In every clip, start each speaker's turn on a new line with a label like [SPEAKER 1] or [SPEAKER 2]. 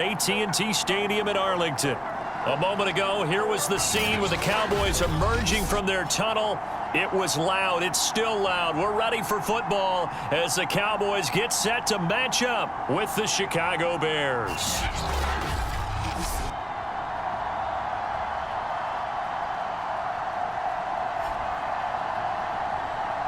[SPEAKER 1] AT&T Stadium in Arlington. A moment ago, here was the scene with the Cowboys emerging from their tunnel. It was loud. It's still loud. We're ready for football as the Cowboys get set to match up with the Chicago Bears.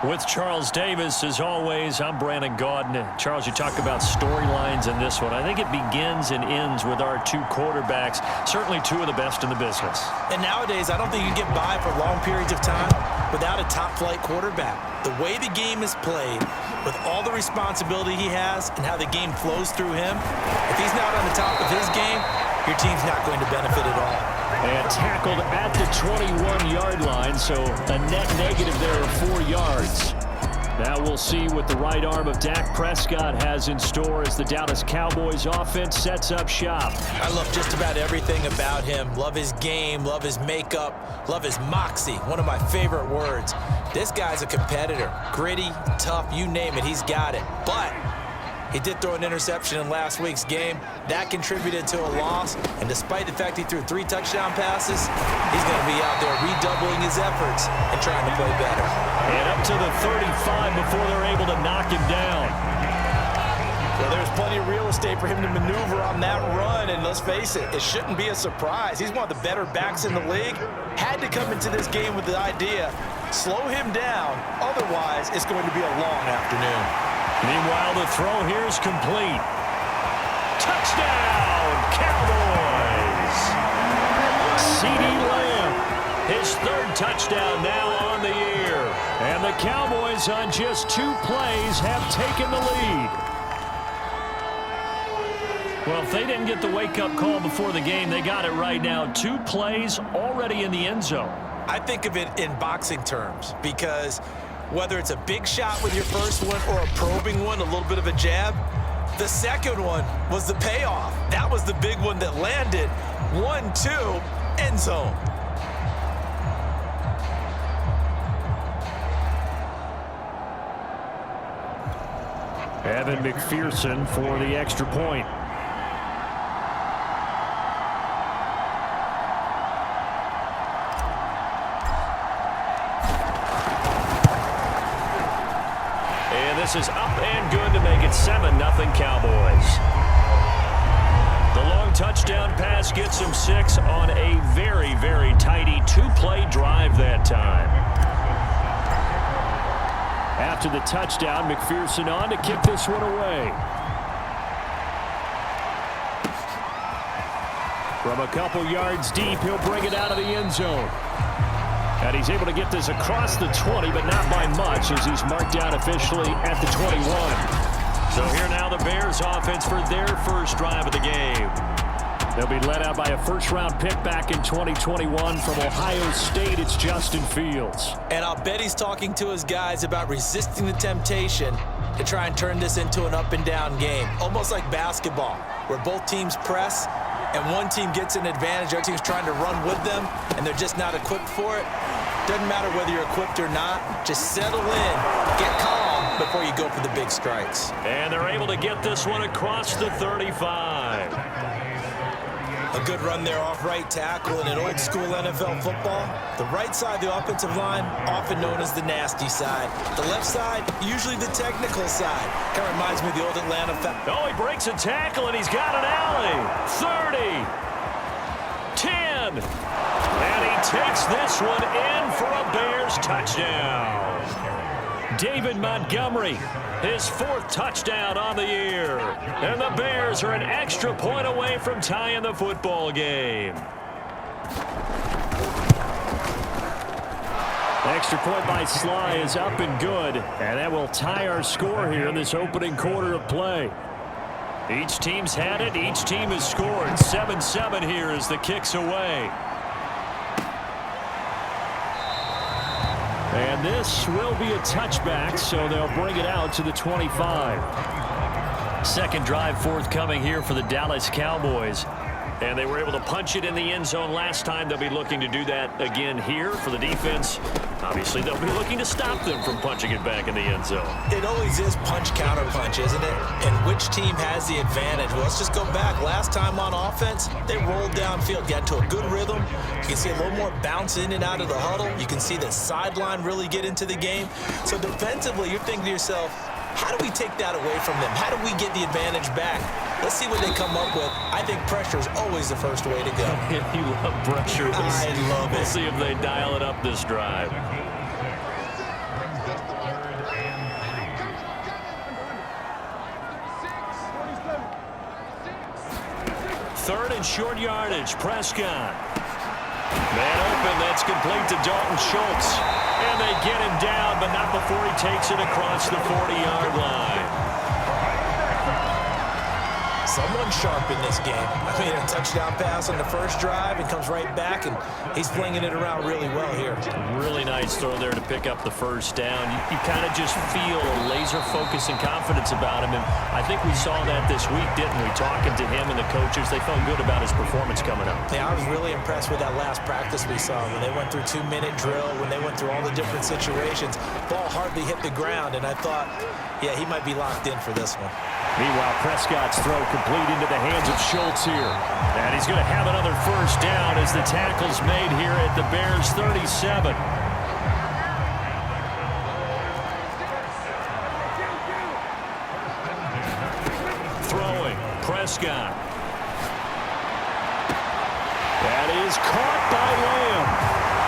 [SPEAKER 1] With Charles Davis, as always, I'm Brandon Gaudin. Charles, you talk about storylines in this one. I think it begins and ends with our two quarterbacks, certainly two of the best in the business.
[SPEAKER 2] And nowadays, I don't think you get by for long periods of time without a top-flight quarterback. The way the game is played, with all the responsibility he has and how the game flows through him, if he's not on the top of his game, your team's not going to benefit at all.
[SPEAKER 1] And tackled at the 21-yard line, so a net negative there of 4 yards. Now we'll see what the right arm of Dak Prescott has in store as the Dallas Cowboys offense sets up shop.
[SPEAKER 2] I love just about everything about him. Love his game, love his makeup, love his moxie, one of my favorite words. This guy's a competitor. Gritty, tough, you name it, he's got it. But he did throw an interception in last week's game. That contributed to a loss. And despite the fact he threw 3 touchdown passes, he's going to be out there redoubling his efforts and trying to play better.
[SPEAKER 1] And up to the 35 before they're able to knock him down.
[SPEAKER 2] Well, there's plenty of real estate for him to maneuver on that run. And let's face it, it shouldn't be a surprise. He's one of the better backs in the league. Had to come into this game with the idea, slow him down. Otherwise, it's going to be a long afternoon.
[SPEAKER 1] Meanwhile, the throw here is complete. Touchdown, Cowboys! CeeDee Lamb, his 3rd touchdown now on the year. And the Cowboys on just 2 plays have taken the lead. Well, if they didn't get the wake-up call before the game, they got it right now. 2 plays already in the end zone.
[SPEAKER 2] I think of it in boxing terms because whether it's a big shot with your first one or a probing one, a little bit of a jab, the second one was the payoff. That was the big one that landed. 1-2, end zone.
[SPEAKER 1] Evan McPherson for the extra point. This is up and good to make it 7-0 Cowboys. The long touchdown pass gets them 6 on a very, very tidy 2-play drive that time. After the touchdown, McPherson on to kick this one away. From a couple yards deep, he'll bring it out of the end zone. And he's able to get this across the 20, but not by much as he's marked out officially at the 21. So here now the Bears offense for their first drive of the game. They'll be led out by a first-round pick back in 2021 from Ohio State. It's Justin Fields.
[SPEAKER 2] And I'll bet he's talking to his guys about resisting the temptation to try and turn this into an up-and-down game. Almost like basketball, where both teams press and one team gets an advantage, the other team's trying to run with them, and they're just not equipped for it. Doesn't matter whether you're equipped or not. Just settle in, get calm before you go for the big strikes.
[SPEAKER 1] And they're able to get this one across the 35.
[SPEAKER 2] A good run there off right tackle in an old-school NFL football. The right side of the offensive line, often known as the nasty side. The left side, usually the technical side. Kind of reminds me of the old Atlanta.
[SPEAKER 1] Oh, he breaks a tackle, and he's got an alley. 30. 10. And he takes this one in for a Bears touchdown. David Montgomery, his 4th touchdown on the year. And the Bears are an extra point away from tying the football game. Extra point by Sly is up and good. And that will tie our score here in this opening quarter of play. Each team's had it. Each team has scored. 7-7 here as the kick's away. And this will be a touchback, so they'll bring it out to the 25. Second drive forthcoming here for the Dallas Cowboys. And they were able to punch it in the end zone last time. They'll be looking to do that again here for the defense. Obviously, they'll be looking to stop them from punching it back in the end zone.
[SPEAKER 2] It always is punch-counter-punch, isn't it? And which team has the advantage? Well, let's just go back. Last time on offense, they rolled downfield, got into a good rhythm. You can see a little more bounce in and out of the huddle. You can see the sideline really get into the game. So defensively, you're thinking to yourself, how do we take that away from them? How do we get the advantage back? Let's see what they come up with. I think pressure is always the first way to go.
[SPEAKER 1] You love pressure.
[SPEAKER 2] I love it.
[SPEAKER 1] We'll see if they dial it up this drive. Third and short yardage. Prescott. Man open. That's complete to Dalton Schultz. And they get him down, but not before he takes it across the 40-yard line.
[SPEAKER 2] Someone sharp in this game. I mean, a touchdown pass on the first drive and comes right back, and he's flinging it around really well here.
[SPEAKER 1] Really nice throw there to pick up the first down. You kind of just feel a laser focus and confidence about him, and I think we saw that this week, didn't we? Talking to him and the coaches, they felt good about his performance coming up.
[SPEAKER 2] Yeah, I was really impressed with that last practice we saw when they went through 2-minute drill, when they went through all the different situations. Ball hardly hit the ground, and I thought, yeah, he might be locked in for this one.
[SPEAKER 1] Meanwhile, Prescott's throw complete into the hands of Schultz here. And he's going to have another first down as the tackle's made here at the Bears' 37. Throwing, Prescott. That is caught by Lamb.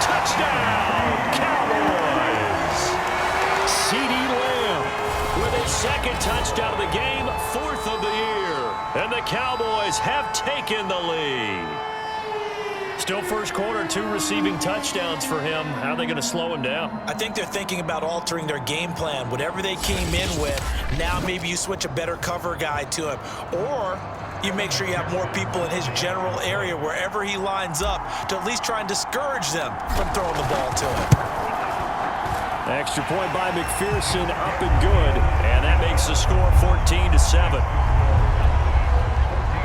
[SPEAKER 1] Touchdown, Cowboys! CeeDee Lamb with his second touchdown of the game, fourth of the year. And the Cowboys have taken the lead. Still first quarter, 2 receiving touchdowns for him. How are they going to slow him down?
[SPEAKER 2] I think they're thinking about altering their game plan. Whatever they came in with, now maybe you switch a better cover guy to him. Or you make sure you have more people in his general area wherever he lines up to at least try and discourage them from throwing the ball to him.
[SPEAKER 1] Extra point by McPherson, up and good. And that makes the score 14-7.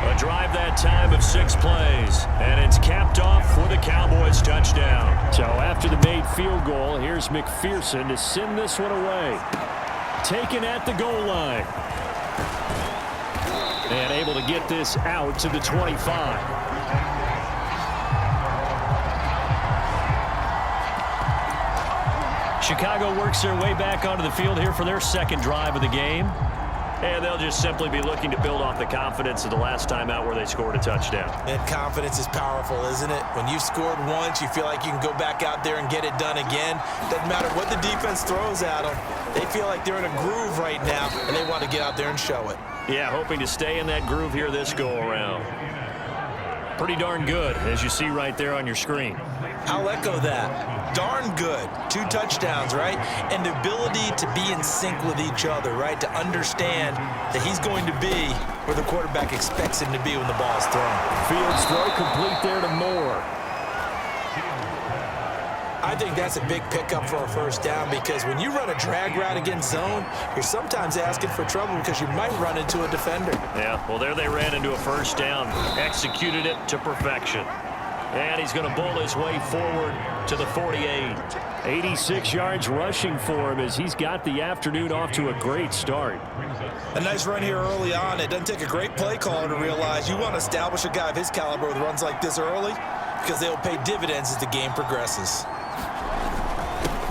[SPEAKER 1] A drive that time of 6 plays. And it's capped off for the Cowboys touchdown. So after the made field goal, here's McPherson to send this one away. Taken at the goal line. And able to get this out to the 25. Chicago works their way back onto the field here for their second drive of the game. And they'll just simply be looking to build off the confidence of the last time out where they scored a touchdown.
[SPEAKER 2] And confidence is powerful, isn't it? When you've scored once, you feel like you can go back out there and get it done again. Doesn't matter what the defense throws at them. They feel like they're in a groove right now, and they want to get out there and show it.
[SPEAKER 1] Yeah, hoping to stay in that groove here this go-around. Pretty darn good, as you see right there on your screen.
[SPEAKER 2] I'll echo that. Darn good. 2 touchdowns, right? And the ability to be in sync with each other, right? To understand that he's going to be where the quarterback expects him to be when the ball is thrown.
[SPEAKER 1] Fields throw complete there to Moore.
[SPEAKER 2] I think that's a big pickup for a first down because when you run a drag route against zone, you're sometimes asking for trouble because you might run into a defender.
[SPEAKER 1] Yeah, well, there they ran into a first down. Executed it to perfection. And he's going to bowl his way forward to the 48. 86 yards rushing for him as he's got the afternoon off to a great start.
[SPEAKER 2] A nice run here early on. It doesn't take a great play caller to realize you want to establish a guy of his caliber with runs like this early because they'll pay dividends as the game progresses.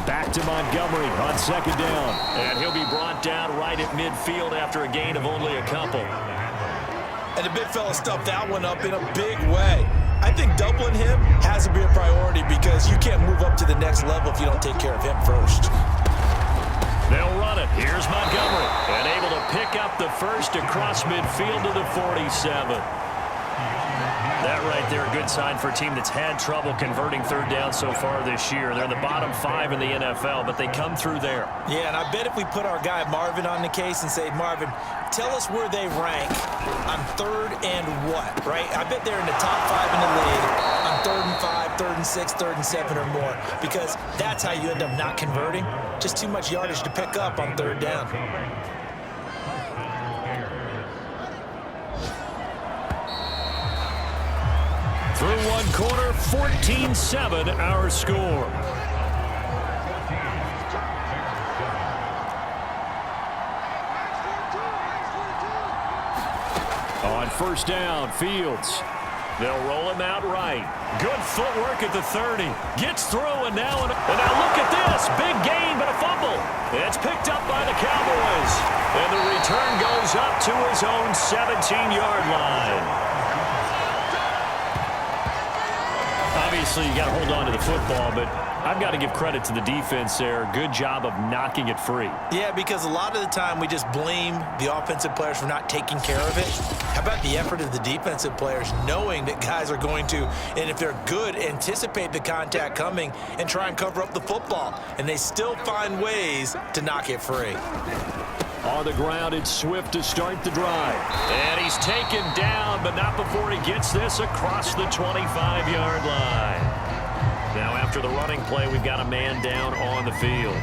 [SPEAKER 1] Back to Montgomery on second down. And he'll be brought down right at midfield after a gain of only a couple.
[SPEAKER 2] And the big fella stuffed that one up in a big way. I think doubling him has to be a priority because you can't move up to the next level if you don't take care of him first.
[SPEAKER 1] They'll run it. Here's Montgomery. And able to pick up the first across midfield to the 47. That right there, a good sign for a team that's had trouble converting third down so far this year. They're in the bottom 5 in the NFL, but they come through there.
[SPEAKER 2] Yeah, and I bet if we put our guy Marvin on the case and say, Marvin, tell us where they rank on third and what, right? I bet they're in the top 5 in the league on 3rd and 5, 3rd and 6, 3rd and 7 or more because that's how you end up not converting. Just too much yardage to pick up on third down.
[SPEAKER 1] Through one quarter, 14-7 our score. On first down, Fields. They'll roll him out right. Good footwork at the 30. Gets through, and now look at this. Big gain, but a fumble. It's picked up by the Cowboys. And the return goes up to his own 17-yard line. Obviously, you got to hold on to the football, but I've got to give credit to the defense there. Good job of knocking it free.
[SPEAKER 2] Yeah, because a lot of the time we just blame the offensive players for not taking care of it. How about the effort of the defensive players knowing that guys are going to, and if they're good, anticipate the contact coming and try and cover up the football. And they still find ways to knock it free.
[SPEAKER 1] On the ground, it's Swift to start the drive. And he's taken down, but not before he gets this across the 25-yard line. Now, after the running play, we've got a man down on the field.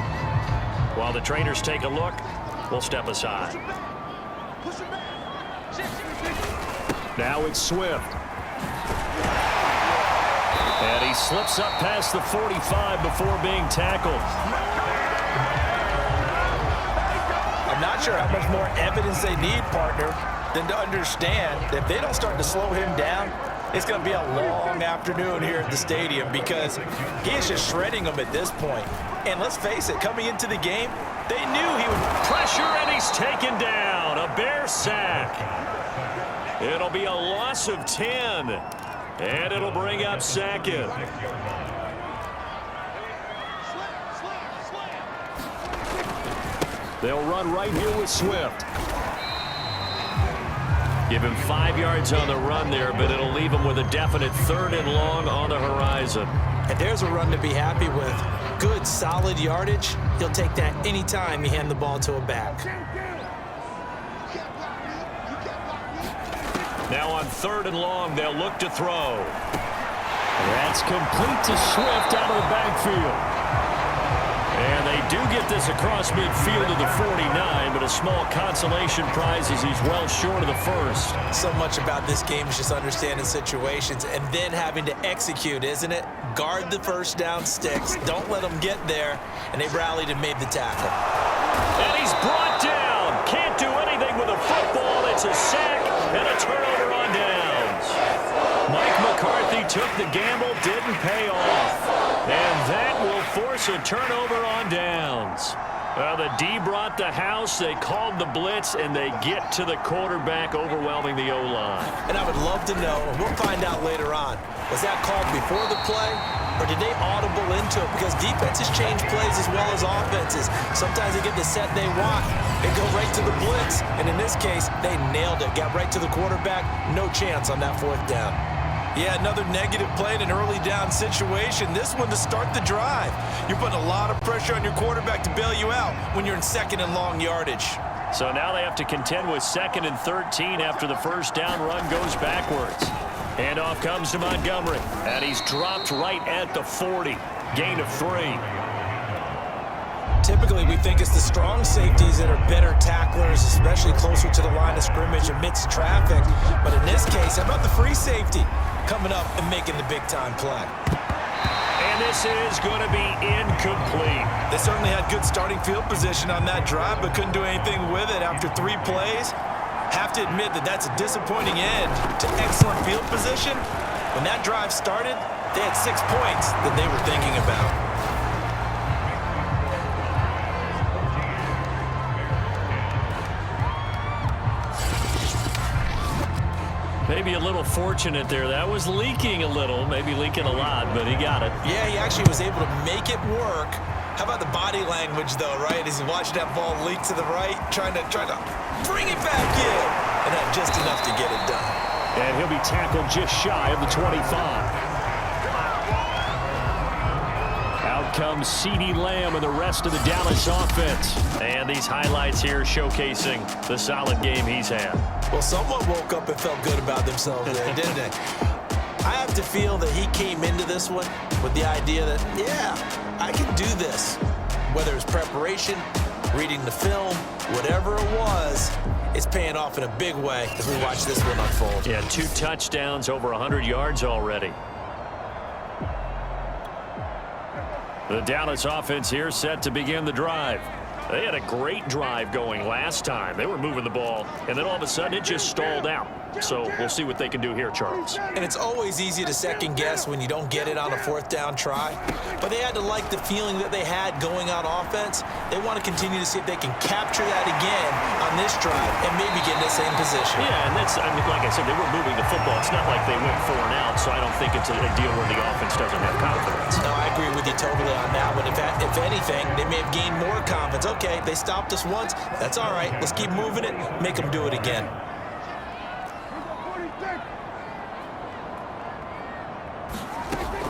[SPEAKER 1] While the trainers take a look, we'll step aside. Now it's Swift. And he slips up past the 45 before being tackled.
[SPEAKER 2] I'm not sure how much more evidence they need, partner, than to understand that if they don't start to slow him down, it's going to be a long afternoon here at the stadium because he is just shredding them at this point. And let's face it, coming into the game, they knew he would
[SPEAKER 1] pressure, and he's taken down. A Bear sack. It'll be a loss of 10, and it'll bring up second. They'll run right here with Swift. Give him 5 yards on the run there, but it'll leave him with a definite 3rd and long on the horizon.
[SPEAKER 2] And there's a run to be happy with. Good, solid yardage. He'll take that anytime you hand the ball to a back.
[SPEAKER 1] Now on 3rd and long, they'll look to throw. That's complete to Swift out of the backfield. And they do get this across midfield to the 49, but a small consolation prize as he's well short of the first.
[SPEAKER 2] So much about this game is just understanding situations and then having to execute, isn't it? Guard the first down sticks. Don't let them get there. And they rallied and made the tackle.
[SPEAKER 1] And he's brought down. Can't do anything with a football. It's a sack and a turnover on downs. Mike McCarthy took the gamble, didn't pay off. And that will force a turnover on downs. The D brought the house, they called the blitz, and they get to the quarterback, overwhelming the O-line.
[SPEAKER 2] And I would love to know, and we'll find out later on, was that called before the play, or did they audible into it? Because defenses change plays as well as offenses. Sometimes they get the set they want and go right to the blitz. And in this case, they nailed it, got right to the quarterback, no chance on that 4th down. Yeah, another negative play in an early down situation. This one to start the drive. You're putting a lot of pressure on your quarterback to bail you out when you're in 2nd and long yardage.
[SPEAKER 1] So now they have to contend with 2nd and 13 after the first down run goes backwards. Handoff comes to Montgomery, and he's dropped right at the 40. Gain of 3.
[SPEAKER 2] Typically, we think it's the strong safeties that are better tacklers, especially closer to the line of scrimmage amidst traffic. But in this case, how about the free safety coming up and making the big-time play?
[SPEAKER 1] And this is going to be incomplete.
[SPEAKER 2] They certainly had good starting field position on that drive, but couldn't do anything with it after 3 plays. Have to admit that that's a disappointing end to excellent field position. When that drive started, they had 6 points that they were thinking about.
[SPEAKER 1] Maybe a little fortunate there. That was leaking a little, maybe leaking a lot, but he got it.
[SPEAKER 2] Yeah, he actually was able to make it work. How about the body language, though, right? As he watched that ball leak to the right, trying to bring it back in. And had just enough to get it done.
[SPEAKER 1] And he'll be tackled just shy of the 25. Out comes CeeDee Lamb and the rest of the Dallas offense. And these highlights here showcasing the solid game he's had.
[SPEAKER 2] Well, someone woke up and felt good about themselves there, didn't they? I have to feel that he came into this one with the idea that, yeah, I can do this. Whether it's preparation, reading the film, whatever it was, it's paying off in a big way as we watch this one unfold.
[SPEAKER 1] Yeah, 2 touchdowns, over 100 yards already. The Dallas offense here set to begin the drive. They had a great drive going last time. They were moving the ball, and then all of a sudden it just stalled out. So we'll see what they can do here, Charles.
[SPEAKER 2] And it's always easy to second guess when you don't get it on a 4th down try. But they had to like the feeling that they had going on offense. They want to continue to see if they can capture that again on this drive and maybe get in the same position.
[SPEAKER 1] Yeah, and that's, I mean, like I said, they were moving the football. It's not like they went 4 and out, so I don't think it's a deal where the offense doesn't have confidence.
[SPEAKER 2] No, I agree with you totally on that one. If anything, they may have gained more confidence. Okay, they stopped us once. That's all right. Let's keep moving it. Make them do it again.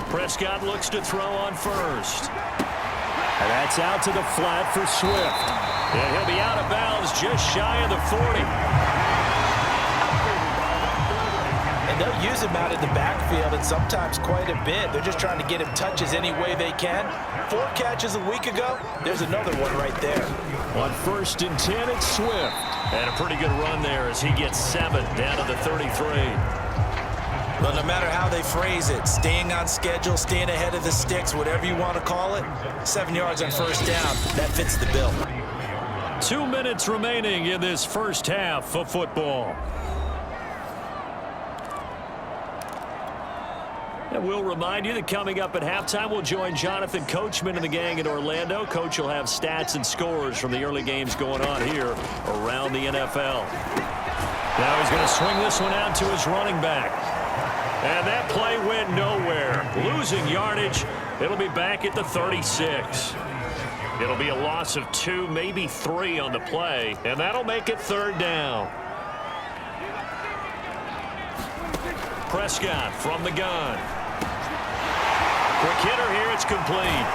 [SPEAKER 1] Prescott looks to throw on first. And that's out to the flat for Swift. And he'll be out of bounds just shy of the 40.
[SPEAKER 2] And they'll use him out in the backfield and sometimes quite a bit. They're just trying to get him touches any way they can. 4 catches a week ago. There's another one right there.
[SPEAKER 1] On 1st and 10, it's Swift. And a pretty good run there as he gets 7 down to the 33.
[SPEAKER 2] Well, no matter how they phrase it, staying on schedule, staying ahead of the sticks, whatever you want to call it, 7 yards on 1st down, that fits the bill.
[SPEAKER 1] 2 minutes remaining in this first half of football. And we'll remind you that coming up at halftime, we'll join Jonathan Coachman and the gang in Orlando. Coach will have stats and scores from the early games going on here around the NFL. Now he's going to swing this one out to his running back. And that play went nowhere. Losing yardage. It'll be back at the 36. It'll be a loss of 2, maybe 3 on the play. And that'll make it 3rd down. Prescott from the gun. Quick hitter here. It's complete.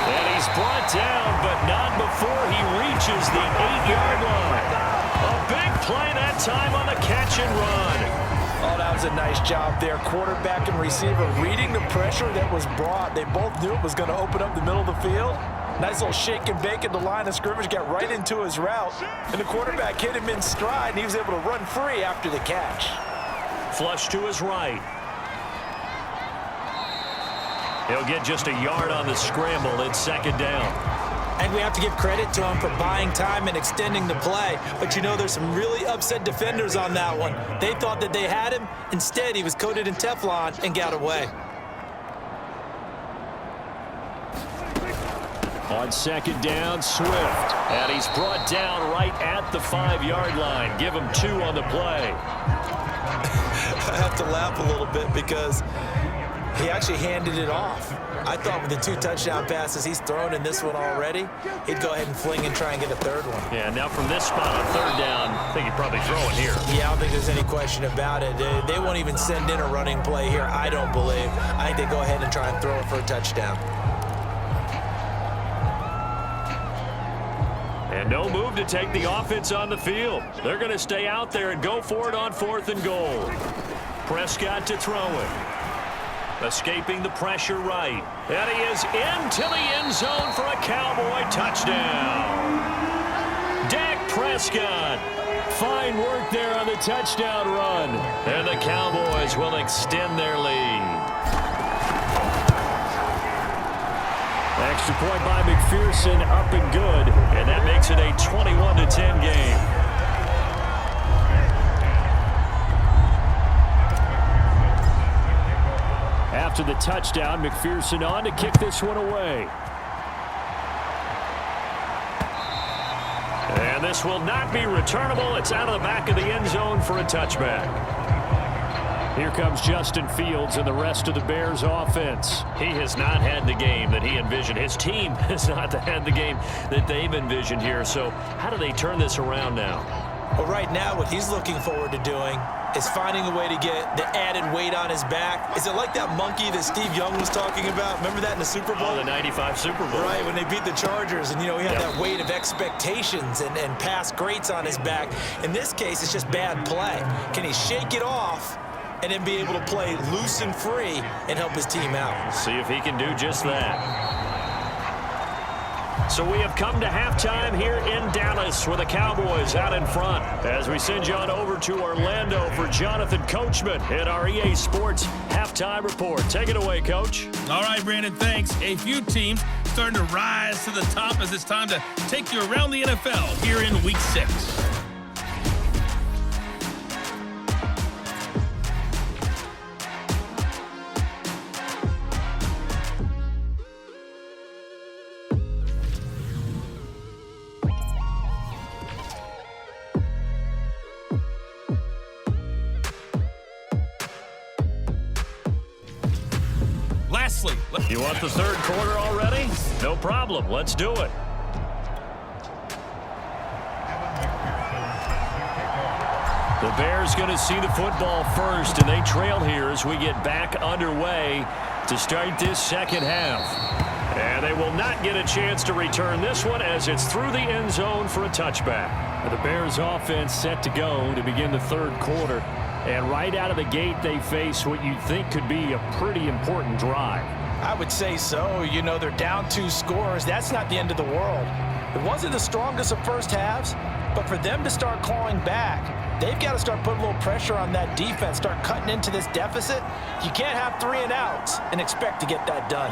[SPEAKER 1] And he's brought down, but not before he reaches the 8-yard line. A big play that time on the catch and run.
[SPEAKER 2] Oh, that was a nice job there. Quarterback and receiver reading the pressure that was brought. They both knew it was going to open up the middle of the field. Nice little shake and bake at the line of scrimmage, got right into his route. And the quarterback hit him in stride, and he was able to run free after the catch.
[SPEAKER 1] Flush to his right. He'll get just a yard on the scramble. It's 2nd down.
[SPEAKER 2] And we have to give credit to him for buying time and extending the play. But you know, there's some really upset defenders on that one. They thought that they had him. Instead, he was coated in Teflon and got away.
[SPEAKER 1] On 2nd down, Swift. And he's brought down right at the 5-yard line. Give him 2 on the play.
[SPEAKER 2] I have to laugh a little bit because he actually handed it off. I thought with the 2 touchdown passes he's thrown in this one already, he'd go ahead and fling and try and get a 3rd one.
[SPEAKER 1] Yeah, now from this spot on 3rd down, I think he'd probably throw it here.
[SPEAKER 2] Yeah, I don't think there's any question about it. They won't even send in a running play here, I don't believe. I think they go ahead and try and throw it for a touchdown.
[SPEAKER 1] And no move to take the offense on the field. They're going to stay out there and go for it on 4th and goal. Prescott to throw it. Escaping the pressure right. And he is into the end zone for a Cowboy touchdown. Dak Prescott. Fine work there on the touchdown run. And the Cowboys will extend their lead. Extra point by McPherson, up and good. And that makes it a 21-10 game. After the touchdown, McPherson on to kick this one away. And this will not be returnable. It's out of the back of the end zone for a touchback. Here comes Justin Fields and the rest of the Bears offense. He has not had the game that he envisioned. His team has not had the game that they've envisioned here. So how do they turn this around now?
[SPEAKER 2] Well, right now what he's looking forward to doing is finding a way to get the added weight on his back. Is it like that monkey that Steve Young was talking about? Remember that in the Super Bowl?
[SPEAKER 1] Oh, the 95 Super Bowl.
[SPEAKER 2] Right, when they beat the Chargers, and, you know, he had that weight of expectations and past greats on his back. In this case, it's just bad play. Can he shake it off and then be able to play loose and free and help his team out?
[SPEAKER 1] See if he can do just that. So we have come to halftime here in Dallas with the Cowboys out in front. As we send you on over to Orlando for Jonathan Coachman in our EA Sports Halftime Report. Take it away, Coach.
[SPEAKER 3] All right, Brandon, thanks. A few teams starting to rise to the top as it's time to take you around the NFL here in Week 6. Lastly,
[SPEAKER 1] you want the third quarter already? No problem. Let's do it. The Bears going to see the football first, and they trail here as we get back underway to start this second half. And they will not get a chance to return this one as it's through the end zone for a touchback. The Bears offense set to go to begin the third quarter. And right out of the gate, they face what you think could be a pretty important drive.
[SPEAKER 2] I would say so. You know, they're down 2 scores. That's not the end of the world. It wasn't the strongest of first halves, but for them to start clawing back, they've got to start putting a little pressure on that defense, start cutting into this deficit. You can't have 3 and outs and expect to get that done.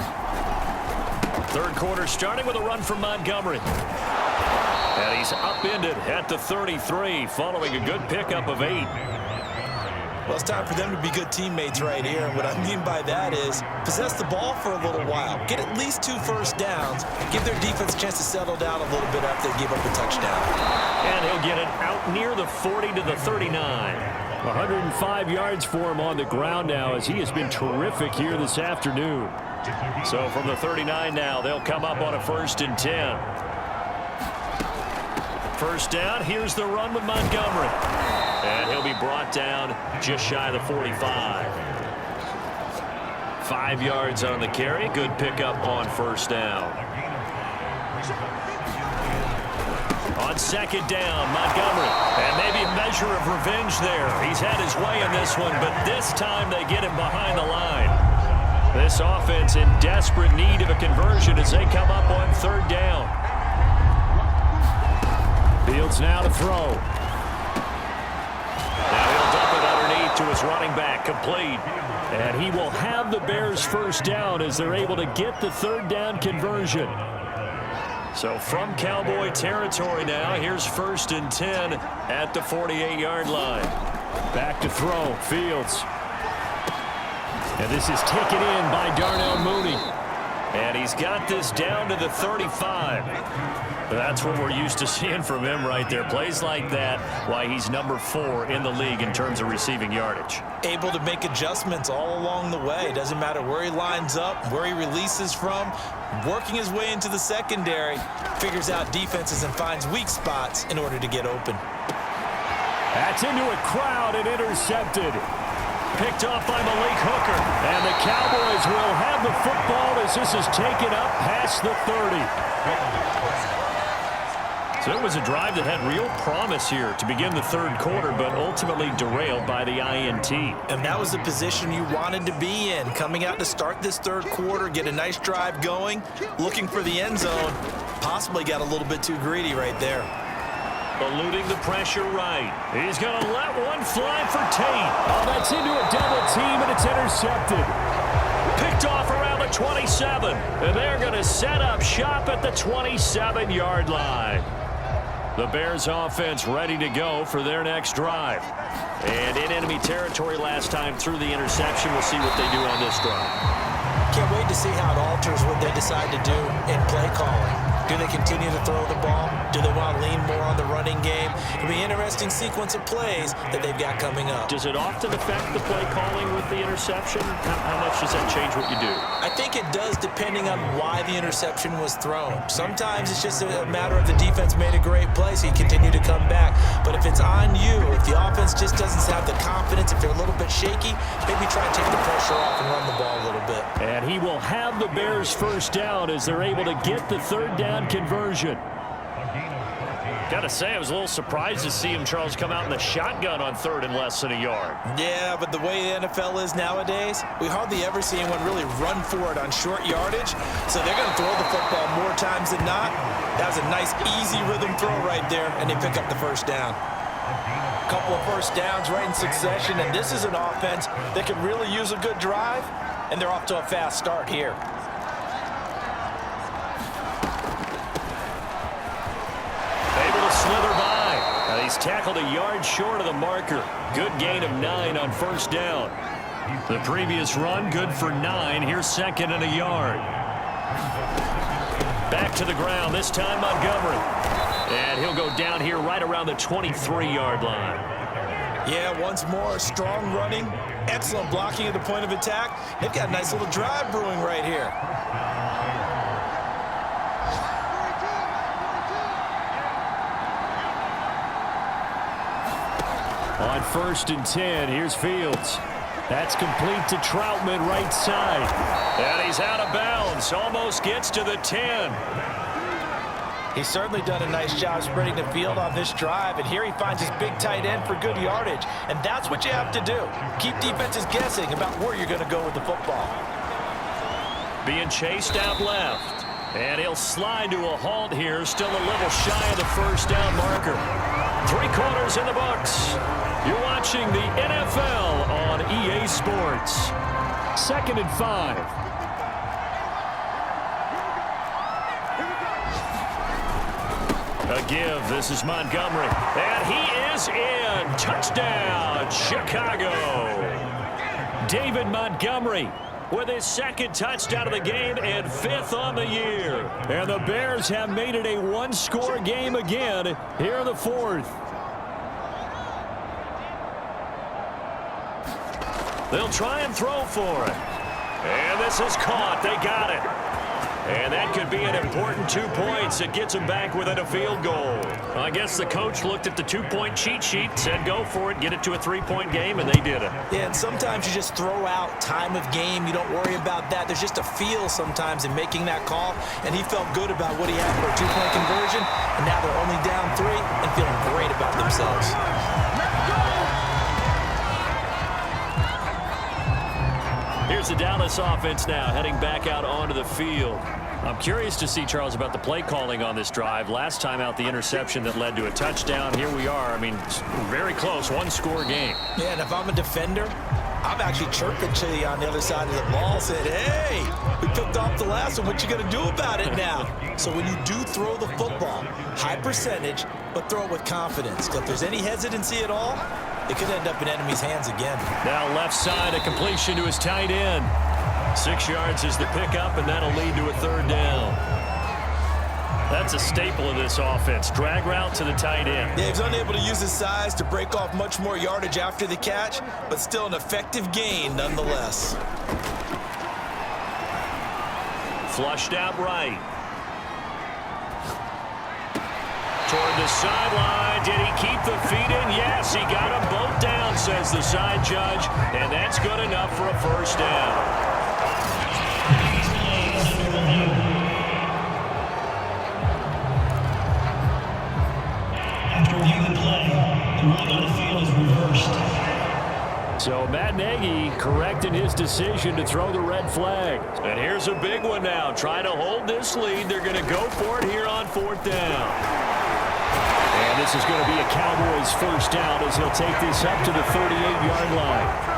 [SPEAKER 1] Third quarter starting with a run from Montgomery. And he's upended at the 33 following a good pickup of 8.
[SPEAKER 2] Well, it's time for them to be good teammates right here. And what I mean by that is possess the ball for a little while. Get at least 2 first downs. Give their defense a chance to settle down a little bit after they give up a touchdown.
[SPEAKER 1] And he'll get it out near the 40 to the 39. 105 yards for him on the ground now as he has been terrific here this afternoon. So from the 39 now, they'll come up on a 1st and 10. First down, here's the run with Montgomery. And he'll be brought down just shy of the 45. 5 yards on the carry. Good pickup on first down. On second down, Montgomery. And maybe a measure of revenge there. He's had his way in this one, but this time they get him behind the line. This offense in desperate need of a conversion as they come up on third down. Fields now to throw. Now he'll dump it underneath to his running back, complete. And he will have the Bears first down as they're able to get the third down conversion. So from Cowboy territory now, here's 1st and 10 at the 48-yard line. Back to throw, Fields. And this is taken in by Darnell Mooney. And he's got this down to the 35. That's what we're used to seeing from him right there. Plays like that, why he's number 4 in the league in terms of receiving yardage.
[SPEAKER 2] Able to make adjustments all along the way. Doesn't matter where he lines up, where he releases from. Working his way into the secondary. Figures out defenses and finds weak spots in order to get open.
[SPEAKER 1] That's into a crowd and intercepted. Picked off by Malik Hooker. And the Cowboys will have the football as this is taken up past the 30. So it was a drive that had real promise here to begin the third quarter, but ultimately derailed by the INT.
[SPEAKER 2] And that was the position you wanted to be in. Coming out to start this third quarter, get a nice drive going, looking for the end zone. Possibly got a little bit too greedy right there.
[SPEAKER 1] Eluding the pressure right. He's going to let one fly for Tate. Oh, that's into a double team, and it's intercepted. Picked off around the 27. And they're going to set up shop at the 27-yard line. The Bears offense ready to go for their next drive. And in enemy territory last time through the interception. We'll see what they do on this drive.
[SPEAKER 2] Can't wait to see how it alters what they decide to do in play calling. Do they continue to throw the ball? Do they want to lean more on the running game? It'll be an interesting sequence of plays that they've got coming up.
[SPEAKER 1] Does it often affect the play calling with the interception? How much does that change what you do?
[SPEAKER 2] I think it does depending on why the interception was thrown. Sometimes it's just a matter of the defense made a great play, so you continue to come back. But if it's on you, if the offense just doesn't have the confidence, if they're a little bit shaky, maybe try and take the pressure off and run the ball a little bit.
[SPEAKER 1] And he will have the Bears first down as they're able to get the third down conversion. Got to say, I was a little surprised to see him, Charles, come out in the shotgun on 3rd and less than a yard.
[SPEAKER 2] Yeah, but the way the NFL is nowadays, we hardly ever see anyone really run for it on short yardage. So they're going to throw the football more times than not. That was a nice, easy rhythm throw right there, and they pick up the first down. Couple of first downs right in succession, and this is an offense that can really use a good drive, and they're off to a fast start here.
[SPEAKER 1] Slither by. He's tackled a yard short of the marker. Good gain of 9 on first down. The previous run, good for 9. Here's 2nd and a yard. Back to the ground, this time Montgomery. And he'll go down here right around the 23-yard line.
[SPEAKER 2] Yeah, once more, strong running, excellent blocking at the point of attack. They've got a nice little drive brewing right here.
[SPEAKER 1] On 1st and 10, here's Fields. That's complete to Troutman, right side. And he's out of bounds, almost gets to the 10.
[SPEAKER 2] He's certainly done a nice job spreading the field on this drive, and here he finds his big tight end for good yardage. And that's what you have to do. Keep defenses guessing about where you're going to go with the football.
[SPEAKER 1] Being chased out left. And he'll slide to a halt here, still a little shy of the first down marker. 3 quarters in the books. You're watching the NFL on EA Sports. 2nd and 5. A give. This is Montgomery. And he is in. Touchdown, Chicago. David Montgomery with his 2nd touchdown of the game and 5th on the year. And the Bears have made it a 1-score game again here in the 4th. They'll try and throw for it. And this is caught. They got it. And that could be an important 2 points. It gets them back within a field goal. I guess the coach looked at the 2-point cheat sheet, said go for it, get it to a 3-point game, and they did it.
[SPEAKER 2] Yeah, and sometimes you just throw out time of game. You don't worry about that. There's just a feel sometimes in making that call, and he felt good about what he had for a 2-point conversion, and now they're only down 3 and feeling great about themselves.
[SPEAKER 1] Here's the Dallas offense now heading back out onto the field. I'm curious to see, Charles, about the play calling on this drive. Last time out, the interception that led to a touchdown. Here we are. I mean, very close, 1-score game.
[SPEAKER 2] Yeah, and if I'm a defender, I'm actually chirping to you on the other side of the ball, saying, hey, we picked off the last one. What you going to do about it now? So when you do throw the football, high percentage, but throw it with confidence. If there's any hesitancy at all, it could end up in enemy's hands again.
[SPEAKER 1] Now left side, a completion to his tight end. 6 yards is the pickup, and that'll lead to a 3rd down. That's a staple of this offense. Drag route to the tight end.
[SPEAKER 2] Yeah, he's unable to use his size to break off much more yardage after the catch, but still an effective gain nonetheless.
[SPEAKER 1] Flushed out right. Toward the sideline. Did he keep the feet in? Yes, he got them both down, says the side judge, and that's good enough for a 1st down.
[SPEAKER 4] After reviewing the play, the ruling on the field is reversed.
[SPEAKER 1] So Matt Nagy correcting his decision to throw the red flag. And here's a big one now. Trying to hold this lead. They're going to go for it here on 4th down. And this is going to be a Cowboys 1st down as he'll take this up to the 38-yard line.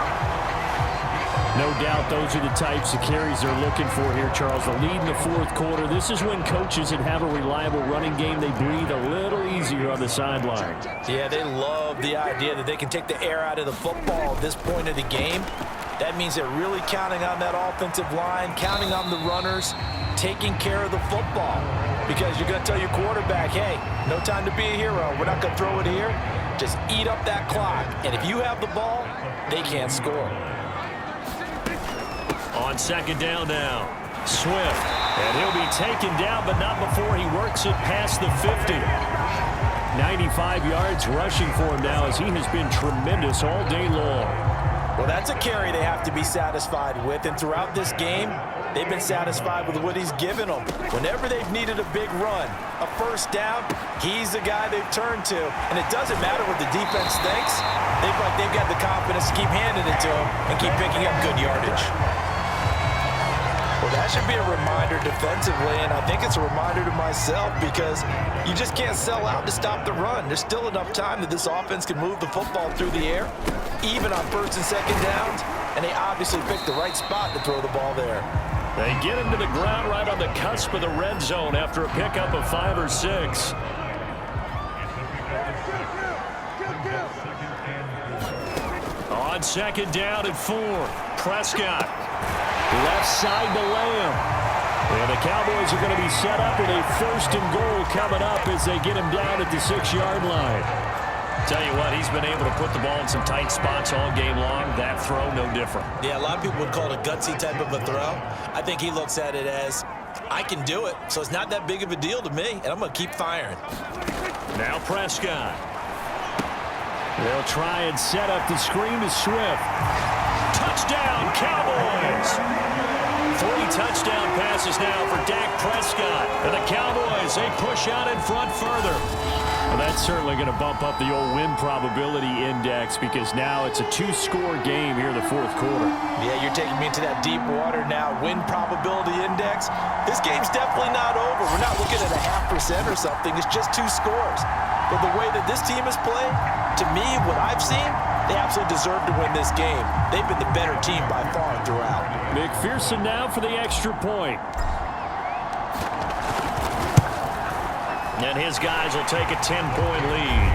[SPEAKER 1] No doubt those are the types of carries they're looking for here, Charles. The lead in the 4th quarter. This is when coaches that have a reliable running game, they breathe a little easier on the sideline.
[SPEAKER 2] Yeah, they love the idea that they can take the air out of the football at this point of the game. That means they're really counting on that offensive line, counting on the runners, taking care of the football. Because you're going to tell your quarterback, hey, no time to be a hero. We're not going to throw it here. Just eat up that clock. And if you have the ball, they can't score.
[SPEAKER 1] On 2nd down now, Swift. And he'll be taken down, but not before he works it past the 50. 95 yards rushing for him now as he has been tremendous all day long.
[SPEAKER 2] Well, that's a carry they have to be satisfied with. And throughout this game, they've been satisfied with what he's given them. Whenever they've needed a big run, a first down, he's the guy they've turned to. And it doesn't matter what the defense thinks. They've got the confidence to keep handing it to him and keep picking up good yardage. Well, that should be a reminder defensively, and I think it's a reminder to myself because you just can't sell out to stop the run. There's still enough time that this offense can move the football through the air, even on first and second downs, and they obviously picked the right spot to throw the ball there.
[SPEAKER 1] They get him to the ground right on the cusp of the red zone after a pickup of 5 or 6. On second down and 4, Prescott. Left side to Lamb. And the Cowboys are going to be set up with a 1st and goal coming up as they get him down at the 6-yard line. Tell you what, he's been able to put the ball in some tight spots all game long. That throw, no different.
[SPEAKER 2] Yeah, a lot of people would call it a gutsy type of a throw. I think he looks at it as, I can do it, so it's not that big of a deal to me, and I'm going to keep firing.
[SPEAKER 1] Now Prescott. They'll try and set up the screen to Swift. Touchdown, Cowboys! 3 touchdown passes now for Dak Prescott. And the Cowboys, they push out in front further. Well, that's certainly going to bump up the old win probability index because now it's a 2-score game here in the 4th quarter.
[SPEAKER 2] Yeah, you're taking me into that deep water now. Win probability index. This game's definitely not over. We're not looking at a 0.5% or something. It's just 2 scores. But the way that this team has played, to me, what I've seen, they absolutely deserve to win this game. They've been the better team by far throughout.
[SPEAKER 1] McPherson now for the extra point. And his guys will take a 10-point lead.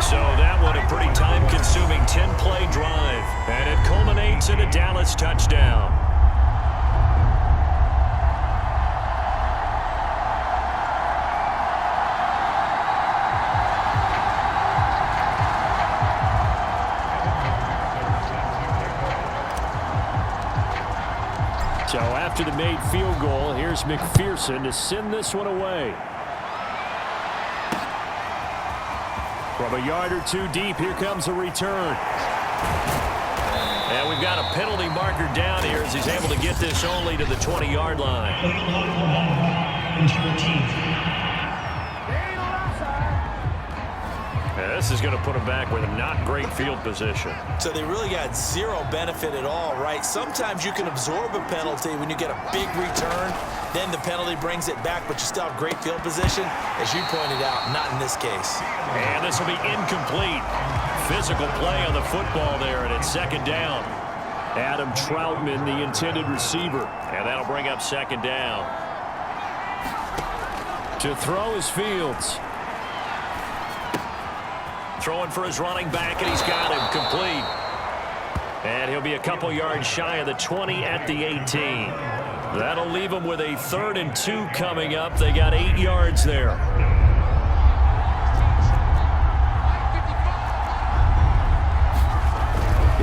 [SPEAKER 1] So that one a pretty time-consuming 10-play drive. And it culminates in a Dallas touchdown. So after the made field goal, here's McPherson to send this one away. From a yard or 2 deep, here comes a return. And we've got a penalty marker down here as he's able to get this only to the 20-yard line. This is going to put him back with a not great field position.
[SPEAKER 2] So they really got 0 benefit at all, right? Sometimes you can absorb a penalty when you get a big return. Then the penalty brings it back, but you still have great field position. As you pointed out, not in this case.
[SPEAKER 1] And this will be incomplete. Physical play on the football there, and it's 2nd down. Adam Troutman, the intended receiver. And that'll bring up 2nd down. To throw is Fields. Throwing for his running back, and he's got him complete. And he'll be a couple yards shy of the 20 at the 18. That'll leave him with a 3rd and 2 coming up. They got 8 yards there.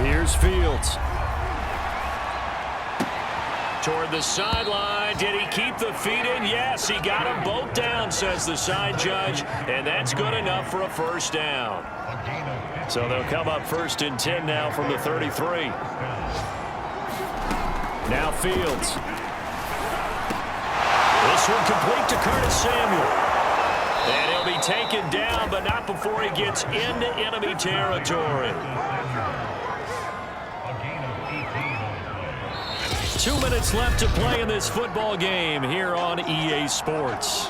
[SPEAKER 1] Here's Fields. Toward the sideline. Did he keep the feet in? Yes, he got them both down, says the side judge. And that's good enough for a 1st down. So they'll come up 1st and 10 now from the 33. Now Fields. This one complete to Curtis Samuel. And he'll be taken down, but not before he gets into enemy territory. 2 minutes left to play in this football game here on EA Sports.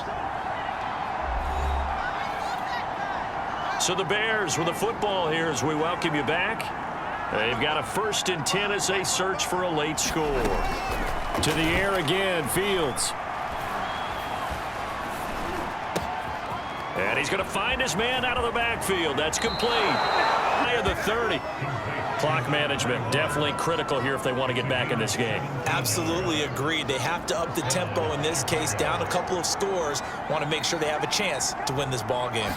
[SPEAKER 1] So the Bears with the football here as we welcome you back. They've got a 1st and 10 as they search for a late score. To the air again, Fields. And he's going to find his man out of the backfield. That's complete. High of the 30. Clock management definitely critical here if they want to get back in this game.
[SPEAKER 2] Absolutely agreed. They have to up the tempo in this case, down a couple of scores. Want to make sure they have a chance to win this ball game.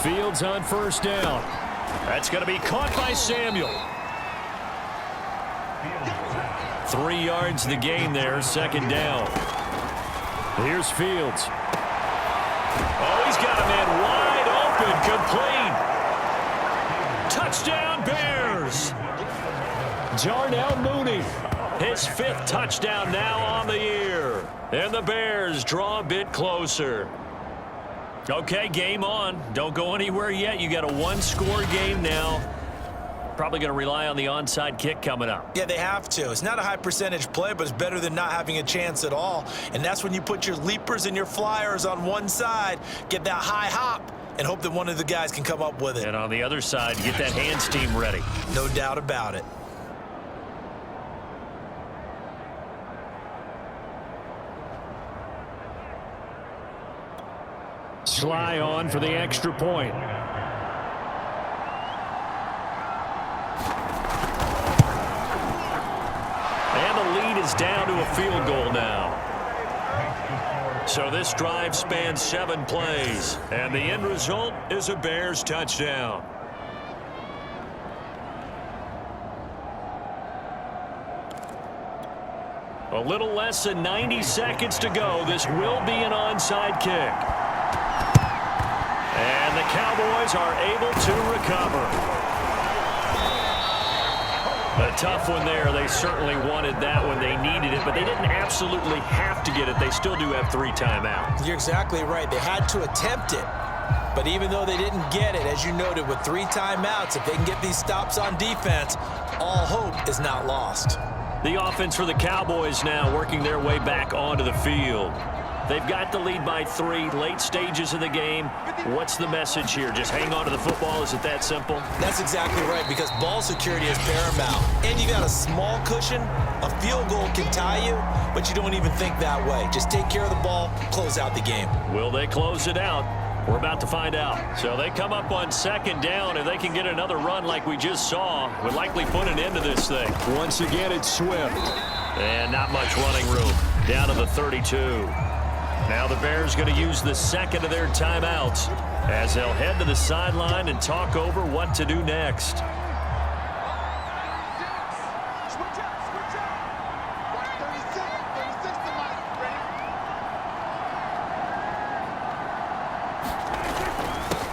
[SPEAKER 1] Fields on 1st down. That's going to be caught by Samuel. 3 yards the gain there, 2nd down. Here's Fields. Oh, he's got a man wide open, complete. Touchdown, Bears! Darnell Mooney. His 5th touchdown now on the year. And the Bears draw a bit closer. Okay, game on. Don't go anywhere yet. You got a 1-score game now. Probably going to rely on the onside kick coming up.
[SPEAKER 2] Yeah, they have to. It's not a high percentage play, but it's better than not having a chance at all. And that's when you put your leapers and your flyers on one side, get that high hop, and hope that one of the guys can come up with it.
[SPEAKER 1] And on the other side, get that hands team ready.
[SPEAKER 2] No doubt about it.
[SPEAKER 1] Sly on for the extra point. And the lead is down to a field goal now. So this drive spans 7 plays. And the end result is a Bears touchdown. A little less than 90 seconds to go. This will be an onside kick. And the Cowboys are able to recover. A tough one there. They certainly wanted that when they needed it, but they didn't absolutely have to get it. They still do have 3 timeouts.
[SPEAKER 2] You're exactly right. They had to attempt it. But even though they didn't get it, as you noted, with 3 timeouts, if they can get these stops on defense, all hope is not lost.
[SPEAKER 1] The offense for the Cowboys now working their way back onto the field. They've got the lead by 3, late stages of the game. What's the message here? Just hang on to the football? Is it that simple?
[SPEAKER 2] That's exactly right, because ball security is paramount. And you got a small cushion. A field goal can tie you, but you don't even think that way. Just take care of the ball, close out the game.
[SPEAKER 1] Will they close it out? We're about to find out. So they come up on 2nd down. If they can get another run like we just saw, would likely put an end to this thing. Once again, it's Swift. And not much running room. Down to the 32. Now the Bears going to use the 2nd of their timeouts as they'll head to the sideline and talk over what to do next.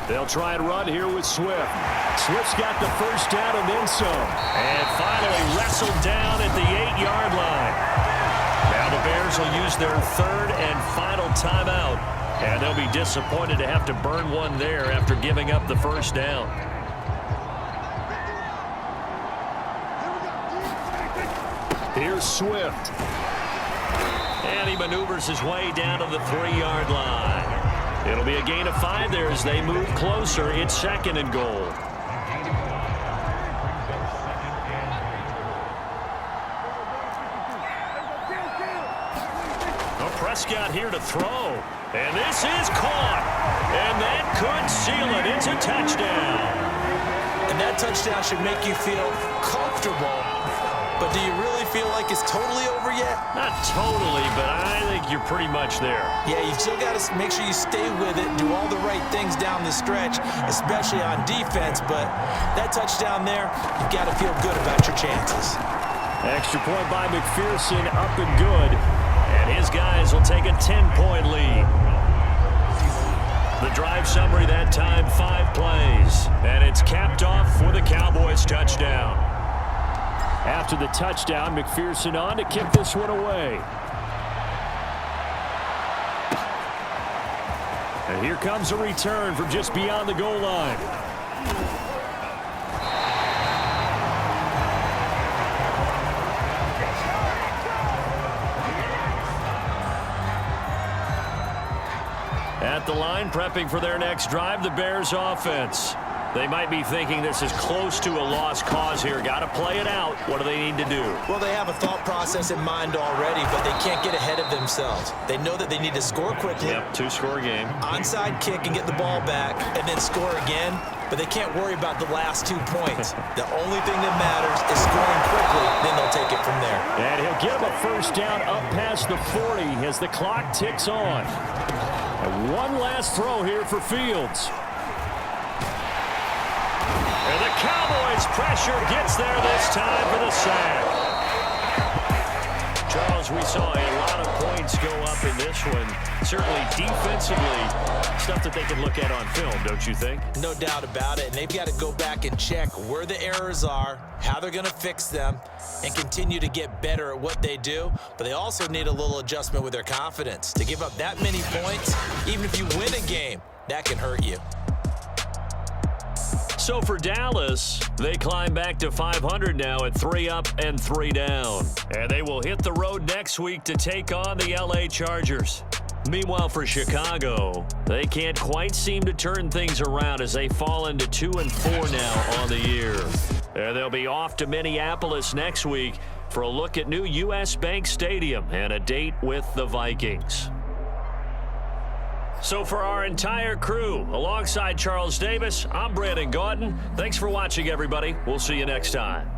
[SPEAKER 1] They'll try and run here with Swift. Swift's got the 1st down and then some. And finally wrestled down at the 8-yard line. Now the Bears will use their 3rd and final timeout. And they'll be disappointed to have to burn one there after giving up the 1st down. Here's Swift. And he maneuvers his way down to the 3-yard line. It'll be a gain of 5 there as they move closer. It's 2nd and goal. Prescott here to throw. And this is caught. And that could seal it. It's a touchdown.
[SPEAKER 2] And that touchdown should make you feel comfortable. But do you really feel like it's totally over yet?
[SPEAKER 1] Not totally, but I think you're pretty much there.
[SPEAKER 2] Yeah, you've still got to make sure you stay with it, do all the right things down the stretch, especially on defense. But that touchdown there, you've got to feel good about your chances.
[SPEAKER 1] Extra point by McPherson, up and good. And his guys will take a 10-point lead. The drive summary that time, 5 plays. And it's capped off for the Cowboys touchdown. After the touchdown, McPherson on to kick this one away. And here comes a return from just beyond the goal line. At the line, prepping for their next drive, the Bears offense. They might be thinking this is close to a lost cause here. Got to play it out. What do they need to do?
[SPEAKER 2] Well, they have a thought process in mind already, but they can't get ahead of themselves. They know that they need to score quickly.
[SPEAKER 1] Yep, 2-score game.
[SPEAKER 2] Onside kick and get the ball back, and then score again. But they can't worry about the last 2 points. The only thing that matters is scoring quickly. Then they'll take it from there.
[SPEAKER 1] And he'll give a 1st down up past the 40 as the clock ticks on. And one last throw here for Fields. And the Cowboys pressure gets there this time for the sack. Charles, we saw a lot of points go up in this one. Certainly defensively, stuff that they can look at on film, don't you think?
[SPEAKER 2] No doubt about it. And they've got to go back and check where the errors are, how they're going to fix them, and continue to get better at what they do. But they also need a little adjustment with their confidence. To give up that many points, even if you win a game, that can hurt you.
[SPEAKER 1] So for Dallas, they climb back to 500 now at 3 up and 3 down. And they will hit the road next week to take on the LA Chargers. Meanwhile, for Chicago, they can't quite seem to turn things around as they fall into 2-4 now on the year. And they'll be off to Minneapolis next week for a look at new U.S. Bank Stadium and a date with the Vikings. So for our entire crew, alongside Charles Davis, I'm Brandon Gaudin. Thanks for watching, everybody. We'll see you next time.